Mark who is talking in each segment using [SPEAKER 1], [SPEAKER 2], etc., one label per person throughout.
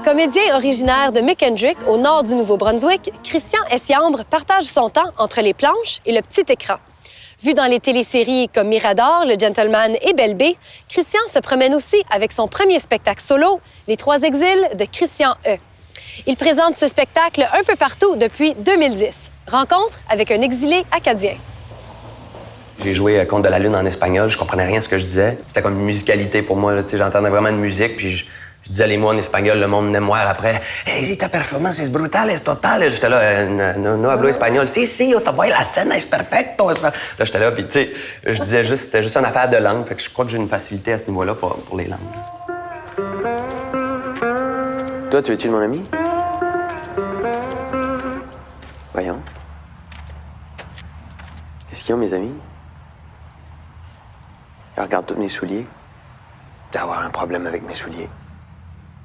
[SPEAKER 1] Comédien originaire de McKendrick, au nord du Nouveau-Brunswick, Christian Essiambre partage son temps entre les planches et le petit écran. Vu dans les téléséries comme Mirador, Le Gentleman et Belle B, Christian se promène aussi avec son premier spectacle solo, Les Trois Exils de Christian E. Il présente ce spectacle un peu partout depuis 2010. Rencontre avec un exilé acadien.
[SPEAKER 2] J'ai joué Conte de la Lune en espagnol, je comprenais rien à ce que je disais. C'était comme une musicalité pour moi, j'entendais vraiment une musique, puis je disais les mots en espagnol, le monde venait me voir après. « Hey, ta performance es brutal, es total. » J'étais là, no hablo espagnol. « Si, yo te vois, la scène es perfecto. » Là, j'étais là, puis tu sais, je disais juste, c'était juste une affaire de langue, fait que je crois que j'ai une facilité à ce niveau-là pour les langues. Toi, tu es-tu de mon ami? Voyons. Qu'est-ce qu'ils ont, mes amis? Ils regardent tous mes souliers. D'avoir un problème avec mes souliers.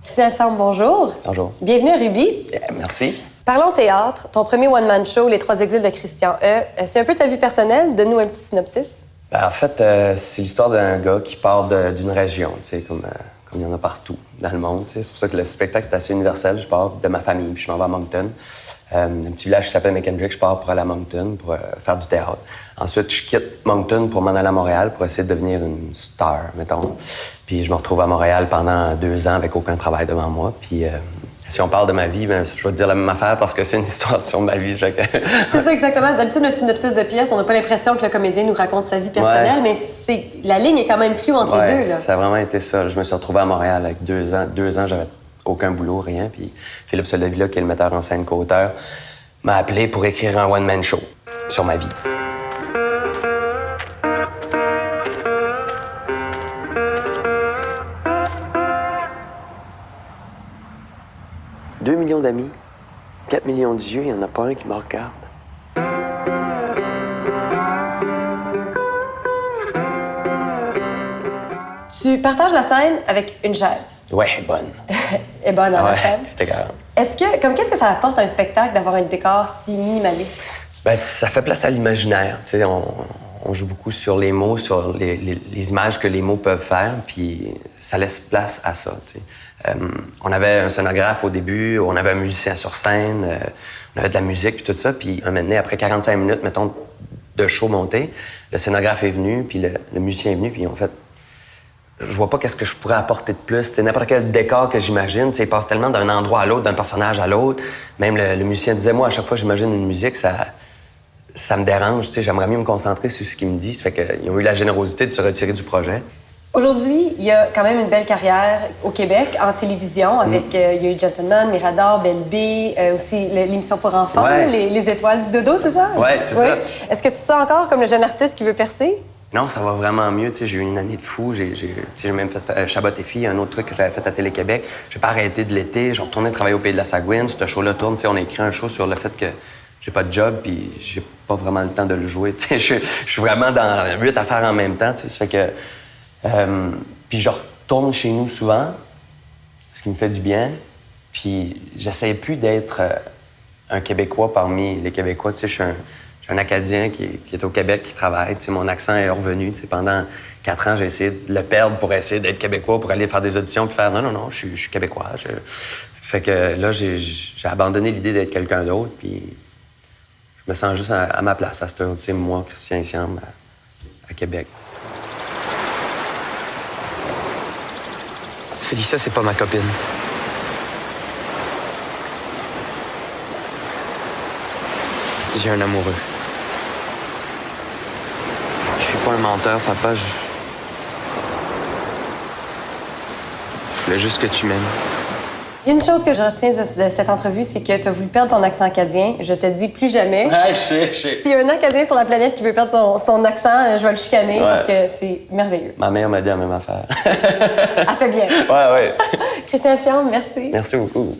[SPEAKER 1] Christian Essiambre, bonjour.
[SPEAKER 2] Bonjour.
[SPEAKER 1] Bienvenue à Ruby.
[SPEAKER 2] Merci.
[SPEAKER 1] Parlons théâtre. Ton premier one-man show, Les Trois Exils de Christian E. C'est un peu ta vie personnelle. Donne-nous un petit synopsis.
[SPEAKER 2] Ben, en fait, c'est l'histoire d'un gars qui part d'une région, tu sais, comme il y en a partout dans le monde. C'est pour ça que le spectacle est assez universel. Je pars de ma famille, puis je m'en vais à Moncton. Un petit village qui s'appelle McKendrick. Je pars pour aller à Moncton pour faire du théâtre. Ensuite, je quitte Moncton pour m'en aller à Montréal pour essayer de devenir une star, mettons. Puis je me retrouve à Montréal pendant 2 ans avec aucun travail devant moi. Puis si on parle de ma vie, ben, je vais te dire la même affaire parce que c'est une histoire sur ma vie.
[SPEAKER 1] C'est ça, exactement. D'habitude, un synopsis de pièce, on n'a pas l'impression que le comédien nous raconte sa vie personnelle, mais la ligne est quand même floue entre les deux. Là.
[SPEAKER 2] Ça a vraiment été ça. Je me suis retrouvé à Montréal avec 2 ans. 2 ans, j'avais aucun boulot, rien. Puis Philippe Soldevilla, qui est le metteur en scène co-auteur, m'a appelé pour écrire un one-man show sur ma vie. « 2 millions d'amis, 4 millions d'yeux, il n'y en a pas un qui me regarde. »
[SPEAKER 1] Tu partages la scène avec une chaise.
[SPEAKER 2] Ouais, bonne.
[SPEAKER 1] Elle est bonne à la chaîne.
[SPEAKER 2] T'es grave.
[SPEAKER 1] Qu'est-ce que ça apporte à un spectacle d'avoir un décor si minimaliste?
[SPEAKER 2] Ben, ça fait place à l'imaginaire. Tu sais, on joue beaucoup sur les mots, sur les images que les mots peuvent faire, puis ça laisse place à ça. Tu sais. On avait un scénographe au début, on avait un musicien sur scène, on avait de la musique puis tout ça, puis un moment donné, après 45 minutes, mettons, de show monté, le scénographe est venu, puis le musicien est venu, puis en fait, je vois pas qu'est-ce que je pourrais apporter de plus. C'est n'importe quel décor que j'imagine, il passe tellement d'un endroit à l'autre, d'un personnage à l'autre. Même le musicien disait, moi, à chaque fois que j'imagine une musique, ça me dérange. J'aimerais mieux me concentrer sur ce qu'il me dit. Ça fait qu'ils ont eu la générosité de se retirer du projet.
[SPEAKER 1] Aujourd'hui, il y a quand même une belle carrière au Québec en télévision avec, il y a eu Gentleman, Mirador, Belle B, aussi l'émission pour enfants, les étoiles du dodo, c'est ça?
[SPEAKER 2] Oui, c'est ça.
[SPEAKER 1] Est-ce que tu te sens encore comme le jeune artiste qui veut percer?
[SPEAKER 2] Non, ça va vraiment mieux. J'ai eu une année de fou. J'ai même fait Chabot et filles, un autre truc que j'avais fait à Télé-Québec. J'ai pas arrêté de l'été. J'ai retourné travailler au Pays de la Sagouine. Ce show-là tourne. On a écrit un show sur le fait que j'ai pas de job puis j'ai pas vraiment le temps de le jouer. Je suis vraiment dans 8 affaires en même temps. Ça fait que... puis je retourne chez nous souvent, ce qui me fait du bien. Puis j'essaie plus d'être un Québécois parmi les Québécois. Je suis un Acadien qui est au Québec, qui travaille. Mon accent est revenu. Pendant 4 ans, j'ai essayé de le perdre pour essayer d'être Québécois, pour aller faire des auditions puis faire non, je suis Québécois. Fait que là, j'ai abandonné l'idée d'être quelqu'un d'autre. Puis je me sens juste à ma place à cette heure. Moi, Christian Essiambre, à Québec. Félissa, c'est pas ma copine. J'ai un amoureux. Je suis pas un menteur, papa. Je voulais juste que tu m'aimes.
[SPEAKER 1] Il y a une chose que je retiens de cette entrevue, c'est que tu as voulu perdre ton accent acadien. Je te dis plus jamais.
[SPEAKER 2] Ah, je sais.
[SPEAKER 1] S'il y a un Acadien sur la planète qui veut perdre son accent, je vais le chicaner parce que c'est merveilleux.
[SPEAKER 2] Ma mère m'a dit la même affaire.
[SPEAKER 1] Elle fait bien.
[SPEAKER 2] Ouais.
[SPEAKER 1] Christian Essiambre, merci.
[SPEAKER 2] Merci beaucoup.